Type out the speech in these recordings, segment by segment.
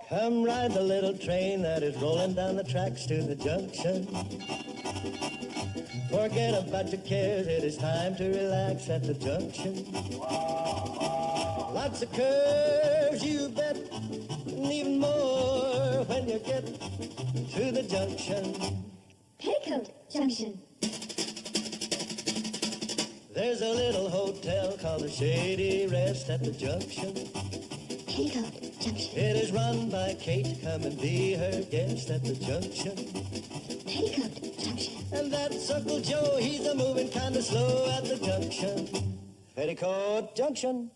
Come ride the little train that is rolling down the tracks to the junction. Forget about your cares, it is time to relax at the junction. Lots of curves, you bet, and even more when you get to the junction. Petticoat Junction. There's a little hotel called the Shady Rest at the junction. Petticoat Junction. It is run by Kate, come and be her guest at the junction. Petticoat Junction. And that's Uncle Joe, he's a moving kind of slow at the junction. Petticoat Junction.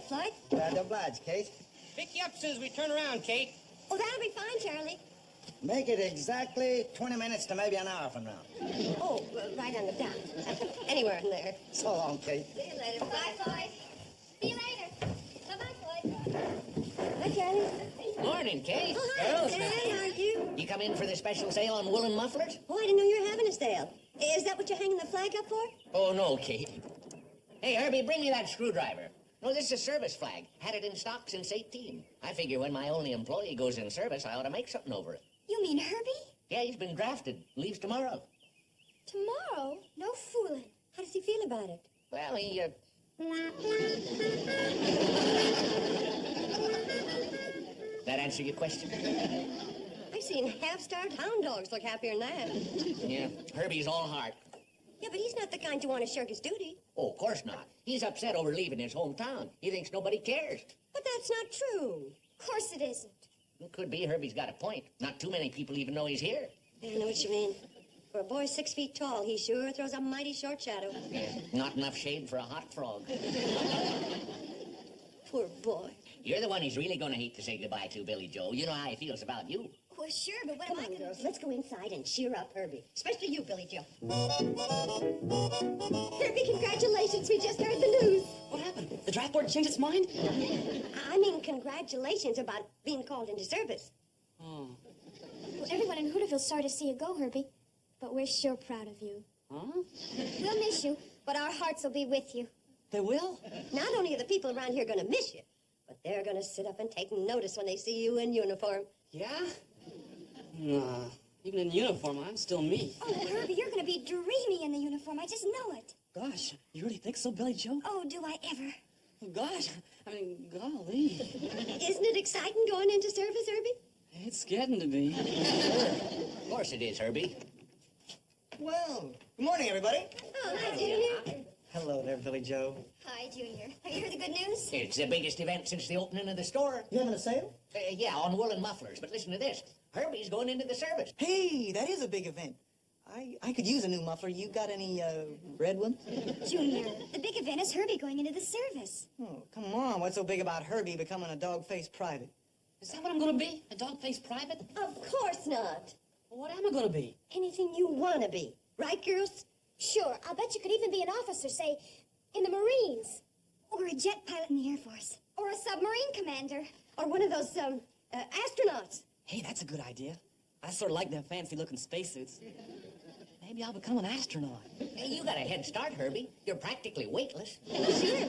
Floyd. Glad to oblige, Kate. Pick you up as soon as we turn around, Kate. Oh, that'll be fine, Charlie. Make it exactly 20 minutes to maybe an hour from now. Oh, right on the dot. Anywhere in there. So long, Kate. See you later. Bye, Floyd. See you later. Bye-bye, Floyd. Hi, Charlie. Morning, Kate. Oh, hi, Dan. How are you? You come in for the special sale on woolen mufflers? Oh, I didn't know you were having a sale. Is that what you're hanging the flag up for? Oh, no, Kate. Hey, Herby, bring me that screwdriver. No, this is a service flag. Had it in stock since 18. I figure when my only employee goes in service, I ought to make something over it. You mean Herby? Yeah, he's been drafted. Leaves tomorrow. Tomorrow? No fooling. How does he feel about it? Well, he, That answer your question? I've seen half-starved hound dogs look happier than that. Yeah, Herby's all heart. Yeah, but he's not the kind to want to shirk his duty. Oh, of course not. He's upset over leaving his hometown. He thinks nobody cares. But that's not true. Of course it isn't. It could be Herby's got a point. Not too many people even know he's here. I know what you mean. For a boy 6 feet tall, he sure throws a mighty short shadow. Yeah, not enough shade for a hot frog. Poor boy. You're the one he's really going to hate to say goodbye to, Billy Joe. You know how he feels about you. Well, sure, but what am I going to do? Girls, let's go inside and cheer up Herby. Especially you, Billy Joe. Herby, congratulations. We just heard the news. What happened? The draft board changed its mind? I mean, congratulations about being called into service. Oh. Well, everyone in Hooterville's sorry to see you go, Herby. But we're sure proud of you. Huh? We'll miss you, but our hearts will be with you. They will? Not only are the people around here going to miss you, but they're going to sit up and take notice when they see you in uniform. Yeah? Nah. Even in uniform, I'm still me. Oh, Herby, you're going to be dreamy in the uniform. I just know it. Gosh, you really think so, Billy Joe? Oh, do I ever? Gosh, I mean, golly. Isn't it exciting going into service, Herby? It's getting to be. Of course it is, Herby. Well, good morning, everybody. Oh, hi, Junior. Hello there, Billy Joe. Hi, Junior. Have you heard the good news? It's the biggest event since the opening of the store. You having a sale? Yeah, on woolen mufflers. But listen to this. Herby's going into the service. Hey, that is a big event. I could use a new muffler. You got any, red ones? Junior, the big event is Herby going into the service. Oh, come on. What's so big about Herby becoming a dog-faced private? Is that what I'm going to be? A dog-faced private? Of course not. Well, what am I going to be? Anything you want to be. Right, girls? Sure, I'll bet you could even be an officer, say, in the Marines. Or a jet pilot in the Air Force. Or a submarine commander. Or one of those, astronauts. Hey, that's a good idea. I sort of like them fancy-looking spacesuits. Maybe I'll become an astronaut. Hey, you got a head start, Herby. You're practically weightless. Sure.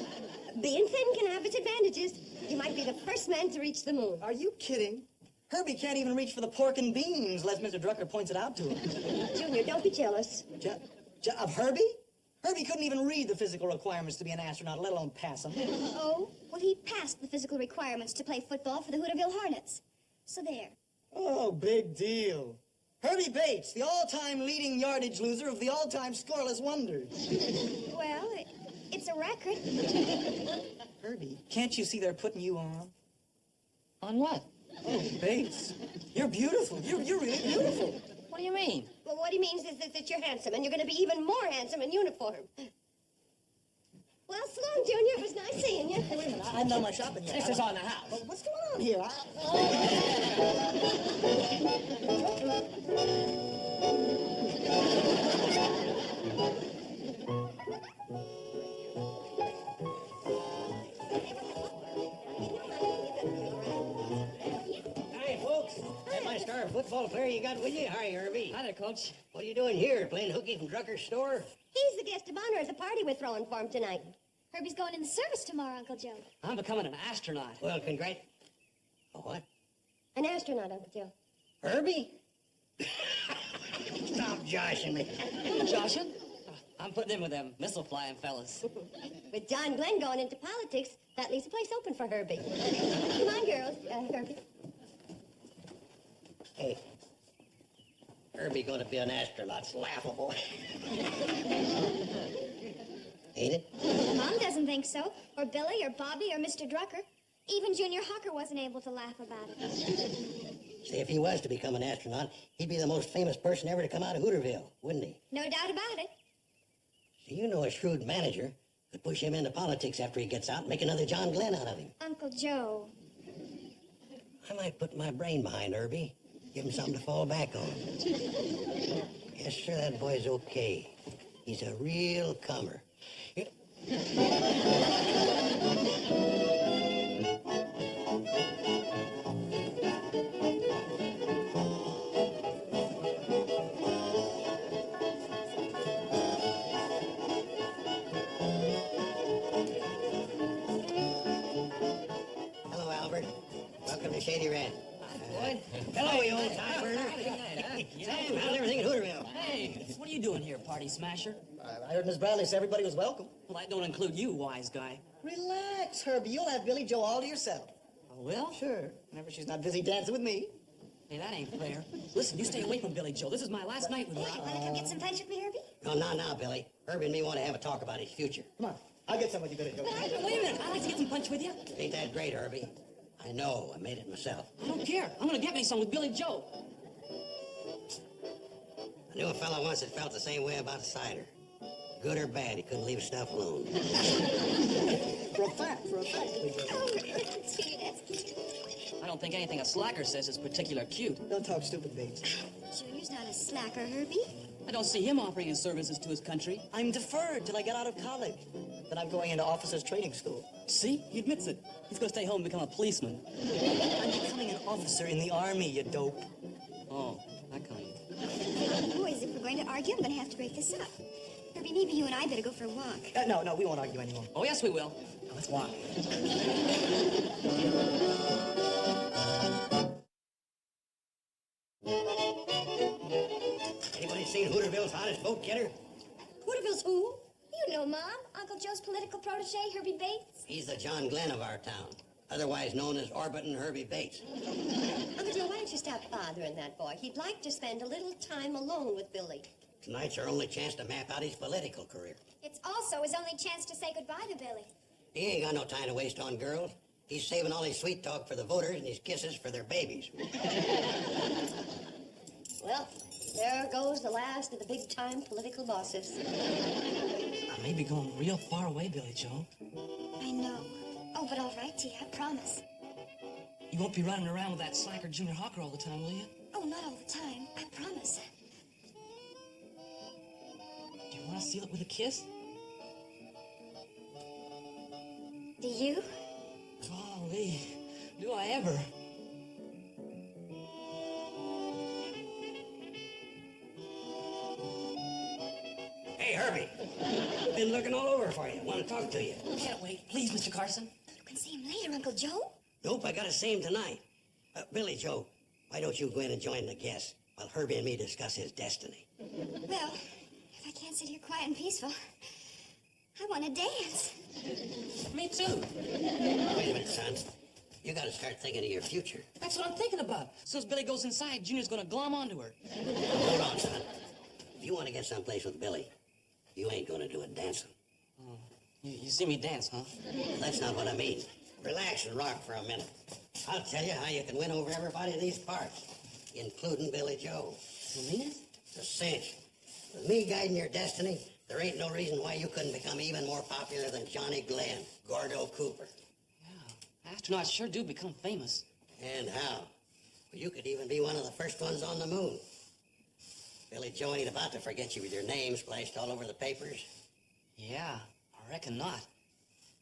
Being thin can have its advantages. You might be the first man to reach the moon. Are you kidding? Herby can't even reach for the pork and beans unless Mr. Drucker points it out to him. Junior, don't be jealous. Of Herby? Herbie couldn't even read the physical requirements to be an astronaut, let alone pass them. Oh, well, he passed the physical requirements to play football for the Hooterville Hornets. So there. Oh, big deal. Herbie Bates, the all-time leading yardage loser of the all-time scoreless wonders. Well, it's a record. Herbie, can't you see they're putting you on? On what? Oh, Bates, you're beautiful. You're really beautiful. What do you mean? Well, what he means is that you're handsome, and you're going to be even more handsome in uniform. Well, so long, Junior. It was nice seeing you. Wait a minute, I haven't done my shopping yet. This is on the house. But what's going on here? Hi, folks. That my star football player you got with you? Hi, Herby. Hi there, Coach. What are you doing here? Playing hooky from Drucker's store? He's the guest of honor at the party we're throwing for him tonight. Herbie's going in the service tomorrow, Uncle Joe. I'm becoming an astronaut. Well, congrats. Oh, what? An astronaut, Uncle Joe. Herby? Stop joshing me. Joshing? I'm putting in with them missile flying fellas. With John Glenn going into politics, that leaves a place open for Herbie. Come on, girls. Herbie. Hey. Herbie gonna be an astronaut's laughable. Ain't it? Mom doesn't think so. Or Billy, or Bobby, or Mr. Drucker. Even Junior Hawker wasn't able to laugh about it. See, if he was to become an astronaut, he'd be the most famous person ever to come out of Hooterville, wouldn't he? No doubt about it. See, you know a shrewd manager could push him into politics after he gets out and make another John Glenn out of him. Uncle Joe. I might put my brain behind Herbie. Give him something to fall back on. Yes, sir, that boy's okay. He's a real comer. Hello, Albert. Welcome to Shady Ranch. Hello, you old time burner. Sam, how's everything in Hooterville? Hey, what are you doing here, party smasher? I heard Miss Bradley say everybody was welcome. Well, that don't include you, wise guy. Relax, Herbie. You'll have Billy Joe all to yourself. Oh, well? Sure. Whenever she's not busy dancing with me. Hey, that ain't fair. Listen, you stay away from Billy Joe. This is my last night with her. Hey, wanna come get some punch with me, Herbie? No, now, Billy. Herbie and me want to have a talk about his future. Come on. I'll get some with you, Billy Joe. Wait a minute. I'd like to get some punch with you. Ain't that great, Herbie? I know. I made it myself. I don't care. I'm gonna get me some with Billy Joe. I knew a fellow once that felt the same way about cider. Good or bad, he couldn't leave stuff alone. For a fact, Billy Joe. Oh, gee, that's cute. I don't think anything a slacker says is particular cute. Don't talk stupid, babes. Junior's not a slacker, Herbie. I don't see him offering his services to his country. I'm deferred till I get out of college. Then I'm going into officers' training school. See? He admits it. He's gonna stay home and become a policeman. I'm becoming an officer in the army, you dope. Oh, that kind. Boys, if we're going to argue, I'm going to have to break this up. Herbie, maybe you and I better go for a walk. No, we won't argue anymore. Oh, yes, we will. Now, let's walk. Anybody seen Hooterville's hottest vote getter? Hooterville's who? You know, Mom. Uncle Joe's political protege, Herbie Bates. He's the John Glenn of our town, otherwise known as Orbitin' Herbie Bates. Uncle Joe, why don't you stop bothering that boy? He'd like to spend a little time alone with Billy. Tonight's our only chance to map out his political career. It's also his only chance to say goodbye to Billy. He ain't got no time to waste on girls. He's saving all his sweet talk for the voters and his kisses for their babies. Well, there goes the last of the big-time political bosses. I may be going real far away, Billy Joe. I know. Oh, but all right, T, I promise. You won't be running around with that slacker Junior Hawker all the time, will you? Oh, not all the time. I promise. Do you want to seal it with a kiss? Do you? Golly, do I ever? Hey, Herbie. Been looking all over for you. Want to talk to you. Can't wait. Please, Mr. Carson. You can see him later, Uncle Joe. Nope, I gotta see him tonight. Billy Joe, why don't you go in and join the guests while Herbie and me discuss his destiny? Well, if I can't sit here quiet and peaceful, I want to dance. Me too. Wait a minute, son. You gotta start thinking of your future. That's what I'm thinking about. So as Billy goes inside, Junior's gonna glom onto her. Hold on, son. If you want to get someplace with Billy, you ain't gonna do it dancing. You see me dance, huh? That's not what I mean. Relax and rock for a minute. I'll tell you how you can win over everybody in these parts, including Billy Joe. You mean it? It's a cinch. With me guiding your destiny, There ain't no reason why you couldn't become even more popular than Johnny Glenn, Gordo Cooper. Yeah, astronauts sure do become famous. And how? Well, you could even be one of the first ones on the moon. Billy Joe ain't about to forget you with your name splashed all over the papers. Yeah, I reckon not.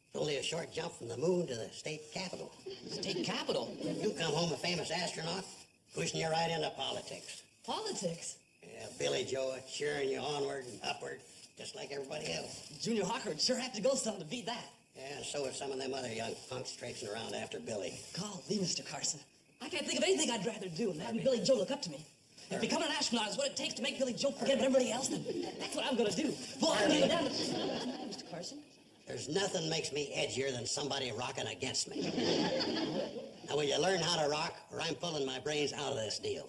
It's only a short jump from the moon to the state capitol. State capitol? You come home a famous astronaut, pushing you right into politics. Politics? Yeah, Billy Joe cheering you onward and upward, just like everybody else. Junior Hawker would sure have to go some to beat that. Yeah, so are some of them other young punks traipsing around after Billy. Golly, Mr. Carson. I can't think of anything I'd rather do than having Billy Joe look up to me. If becoming an astronaut is what it takes to make Billy Joe forget about everybody else, then that's what I'm gonna do. Well, I'm gonna go down to... Mr. Carson? There's nothing makes me edgier than somebody rocking against me. Now, will you learn how to rock, or I'm pulling my brains out of this deal?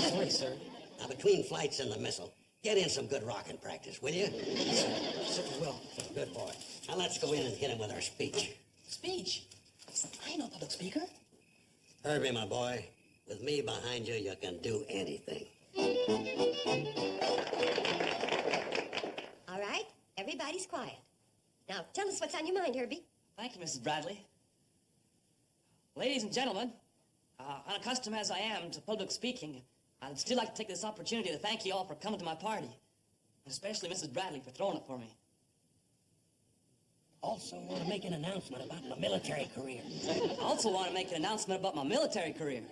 Sorry, sir. Now, between flights and the missile, get in some good rocking practice, will you? Certainly will. Good boy. Now, let's go in and get him with our speech. Speech? I ain't no public speaker. Herby, my boy, with me behind you, you can do anything. All right, everybody's quiet. Now, tell us what's on your mind, Herby. Thank you, Mrs. Bradley. Ladies and gentlemen, unaccustomed as I am to public speaking, I'd still like to take this opportunity to thank you all for coming to my party, and especially Mrs. Bradley for throwing it for me. Also want to make an announcement about my military career. I also want to make an announcement about my military career.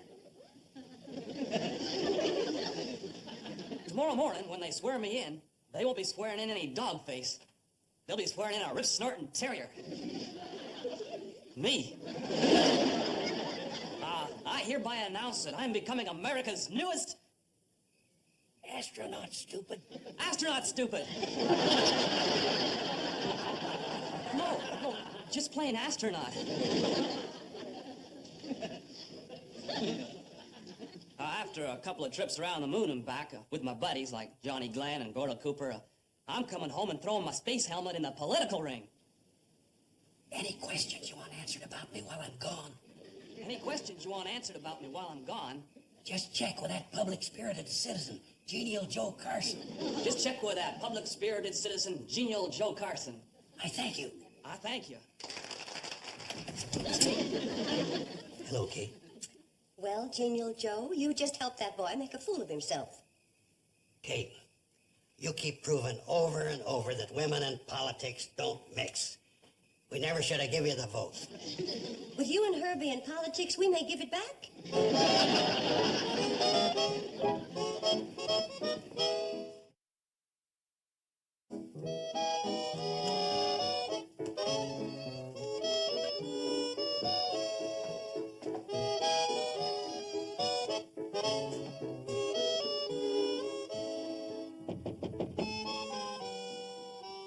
Tomorrow morning, when they swear me in, they won't be swearing in any dog face. They'll be swearing in a rip-snorting terrier. Me. I hereby announce that I'm becoming America's newest... Astronaut, stupid. Astronaut, stupid. No, just plain astronaut. After a couple of trips around the moon and back with my buddies like Johnny Glenn and Gordo Cooper, I'm coming home and throwing my space helmet in the political ring. Any questions you want answered about me while I'm gone? Any questions you want answered about me while I'm gone? Just check with that public-spirited citizen, Genial Joe Carson. Just check with that public-spirited citizen, Genial Joe Carson. I thank you. I thank you. Hello, Kate. Well, Genial Joe, you just helped that boy make a fool of himself. Kate, you keep proving over and over that women and politics don't mix. We never should have given you the vote. With you and Herby in politics, we may give it back.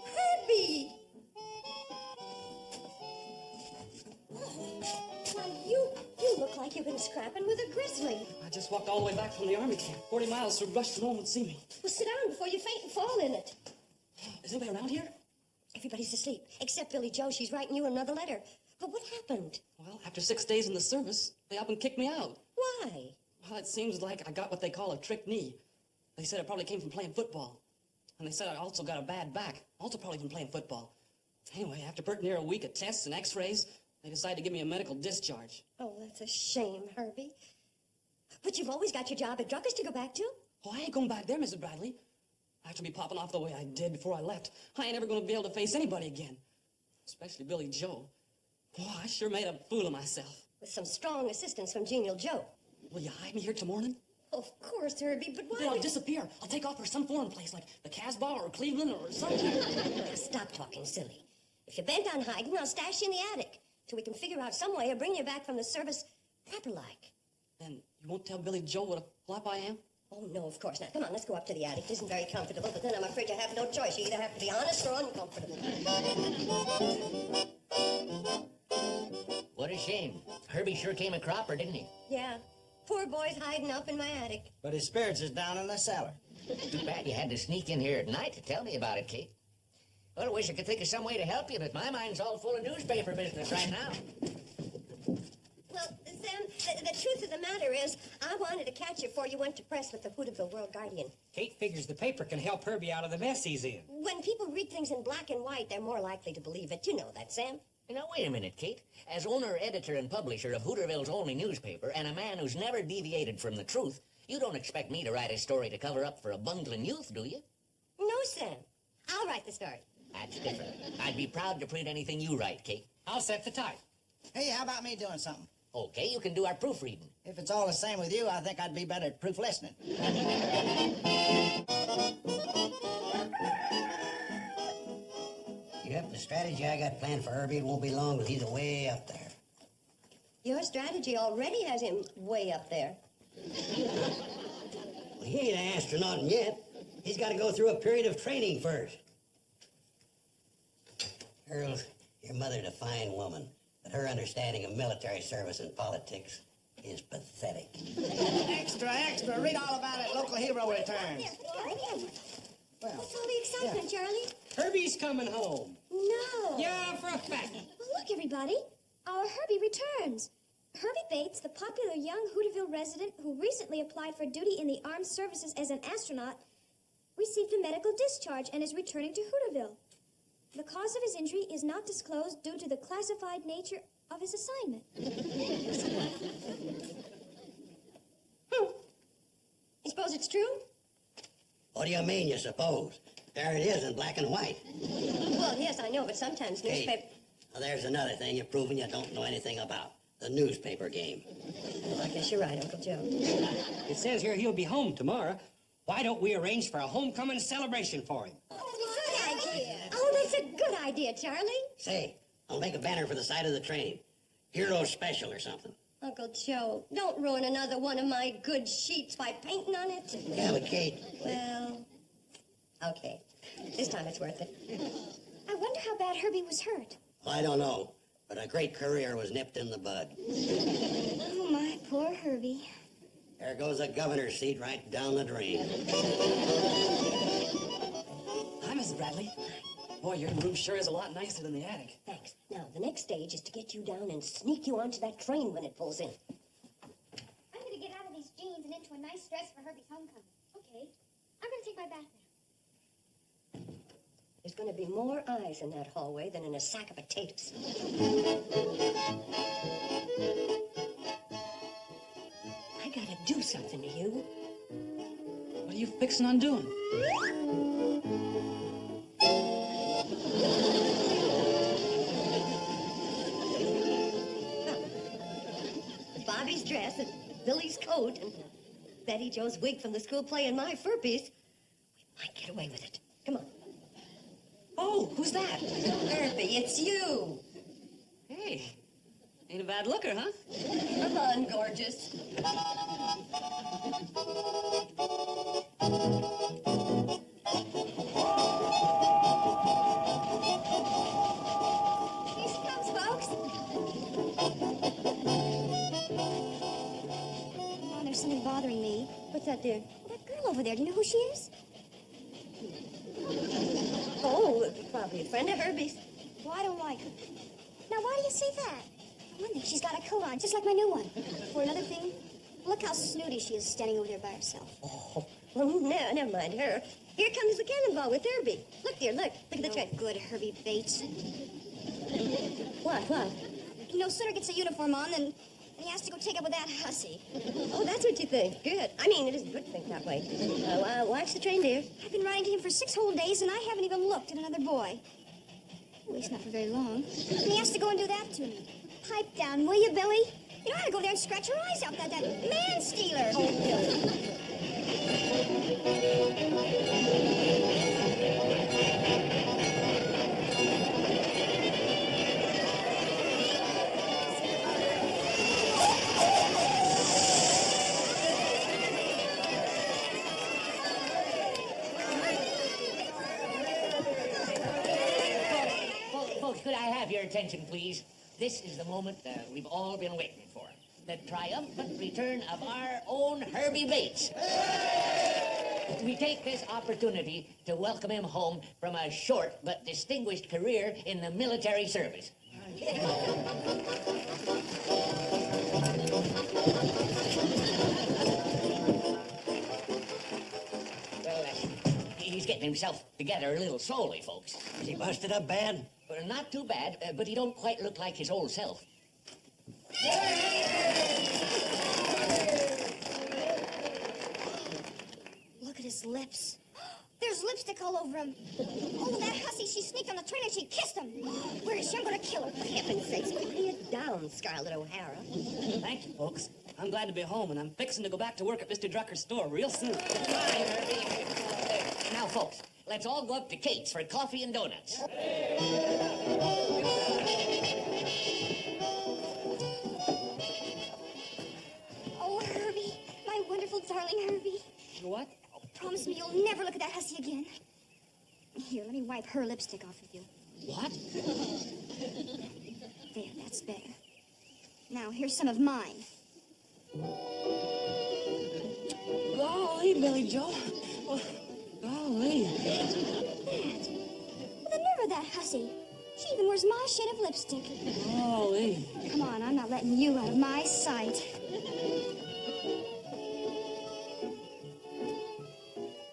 Herby! Why, you look like you've been scrapping with a grizzly. I just walked all the way back from the army camp, 40 miles through brush so no one would see me. Well, sit down before you faint and fall in it. Is anybody around here? Everybody's asleep, except Billy Joe. She's writing you another letter. But what happened? Well, after 6 days in the service, they up and kicked me out. Why? Well, it seems like I got what they call a trick knee. They said it probably came from playing football. And they said I also got a bad back, also probably from playing football. Anyway, after pretty near a week of tests and x-rays, they decided to give me a medical discharge. Oh, that's a shame, Herby. But you've always got your job at Drucker's to go back to. Oh, I ain't going back there, Mrs. Bradley. After me popping off the way I did before I left, I ain't ever going to be able to face anybody again. Especially Billy Joe. Oh, I sure made a fool of myself. With some strong assistance from Genial Joe. Will you hide me here till morning? Of course, Herby, but why? Then I'll disappear. I'll take off for some foreign place like the Casbah or Cleveland or something. Now, stop talking silly. If you're bent on hiding, I'll stash you in the attic till we can figure out some way of bringing you back from the service proper-like. Then you won't tell Billy Joe what a flop I am? Oh, no, of course not. Come on, let's go up to the attic. It isn't very comfortable, but then I'm afraid you have no choice. You either have to be honest or uncomfortable. What a shame. Herby sure came a cropper, didn't he? Yeah, poor boy's hiding up in my attic. But his spirits is down in the cellar. Too bad you had to sneak in here at night to tell me about it, Kate. Well, I wish I could think of some way to help you, but my mind's all full of newspaper business right now. Well, Sam, the truth of the matter is, I wanted to catch you before you went to press with the Hooterville World Guardian. Kate figures the paper can help Herbie out of the mess he's in. When people read things in black and white, they're more likely to believe it. You know that, Sam. Now, wait a minute, Kate. As owner, editor, and publisher of Hooterville's only newspaper, and a man who's never deviated from the truth, you don't expect me to write a story to cover up for a bungling youth, do you? No, Sam. I'll write the story. That's different. I'd be proud to print anything you write, Kate. I'll set the type. Hey, how about me doing something? Okay, you can do our proofreading. If it's all the same with you, I think I'd be better at proof listening. Yep, the strategy I got planned for Herbie won't be long till he's way up there. Your strategy already has him way up there. Well, he ain't an astronaut yet. He's got to go through a period of training first. Earl, your mother's a fine woman, but her understanding of military service and politics is pathetic. Extra, extra. Read all about it. Local hero returns. Well, What's all the excitement, Charlie? Herbie's coming home. No. Yeah, for a fact. Well, look, everybody. Our Herbie returns. Herbie Bates, the popular young Hooterville resident who recently applied for duty in the armed services as an astronaut, received a medical discharge and is returning to Hooterville. The cause of his injury is not disclosed due to the classified nature of his assignment. You suppose it's true? What do you mean, you suppose? There it is in black and white. Well, yes, I know, but sometimes newspaper... Hey, now there's another thing you're proving you don't know anything about. The newspaper game. Well, I guess you're right, Uncle Joe. It says here he'll be home tomorrow. Why don't we arrange for a homecoming celebration for him? Good idea. Oh, that's a good idea, Charlie. Say, I'll make a banner for the side of the train. Hero special or something. Uncle Joe, don't ruin another one of my good sheets by painting on it. Yeah, but Kate... Well, okay. This time it's worth it. I wonder how bad Herbie was hurt. I don't know, but a great career was nipped in the bud. Oh, my poor Herbie. There goes a governor's seat right down the drain. Hi, Mrs. Bradley. Boy, your room sure is a lot nicer than the attic. Thanks. Now, the next stage is to get you down and sneak you onto that train when it pulls in. I'm going to get out of these jeans and into a nice dress for Herbie's homecoming. Okay. I'm going to take my bath now. There's going to be more eyes in that hallway than in a sack of potatoes. I got to do something to you. What are you fixing on doing? Bobby's dress and Billy's coat and Betty Jo's wig from the school play and my fur piece. We might get away with it. Come on. Oh, who's that? Herby, it's you. Hey, ain't a bad looker, huh? Come on, gorgeous. Here she comes, folks. Oh, there's something bothering me. What's that, dear? That girl over there, do you know who she is? Oh, probably a friend of Herbie's. Well, I don't like her. Now, why do you say that? One thing, she's got a coat on, just like my new one. For another thing, look how snooty she is standing over there by herself. Oh, well, no, never mind her. Here comes the cannonball with Herbie. Look, dear, look. Look at the train. Good, Herbie Bates. What? He no sooner gets a uniform on than he has to go take up with that hussy. Oh, that's what you think. Good. I mean, it isn't good to think that way. Watch the train, dear. I've been writing to him for 6 whole days, and I haven't even looked at another boy. At least not for very long. And he has to go and do that to me. Pipe down, will you, Billy? You know how to go there and scratch your eyes out, that man-stealer. Oh, Billy. Folks, could I have your attention, please? This is the moment we've all been waiting for. The triumphant return of our own Herbie Bates. We take this opportunity to welcome him home from a short but distinguished career in the military service. Well, he's getting himself together a little slowly, folks. Is he busted up bad? Well, not too bad, but he don't quite look like his old self. Look at his lips. There's lipstick all over him. Oh, that hussy, she sneaked on the train and she kissed him. Where is she? I'm gonna kill her. For heaven's sakes, quiet down, Scarlett O'Hara. Thank you, folks. I'm glad to be home, and I'm fixing to go back to work at Mr. Drucker's store real soon. Fine, Herby. Now, folks, let's all go up to Kate's for coffee and donuts. Oh, Herbie, my wonderful darling Herbie. What? Promise me you'll never look at that hussy again. Here, let me wipe her lipstick off of you. What? There, that's better. Now, here's some of mine. Golly, Billy Joe. Oh, golly. That. The nerve of that hussy. She even wears my shade of lipstick. Golly. Come on, I'm not letting you out of my sight.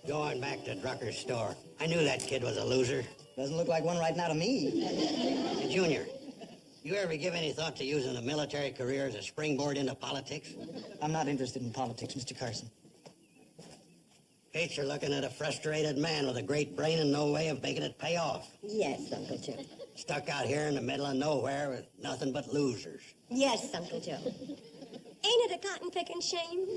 Going back to Drucker's store. I knew that kid was a loser. Doesn't look like one right now to me. Hey, Junior, you ever give any thought to using a military career as a springboard into politics? I'm not interested in politics, Mr. Carson. Kate's, you're looking at a frustrated man with a great brain and no way of making it pay off. Yes, Uncle Joe. Stuck out here in the middle of nowhere with nothing but losers. Yes, Uncle Joe. Ain't it a cotton-picking shame?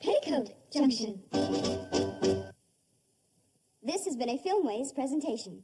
Petticoat Junction. This has been a Filmways presentation.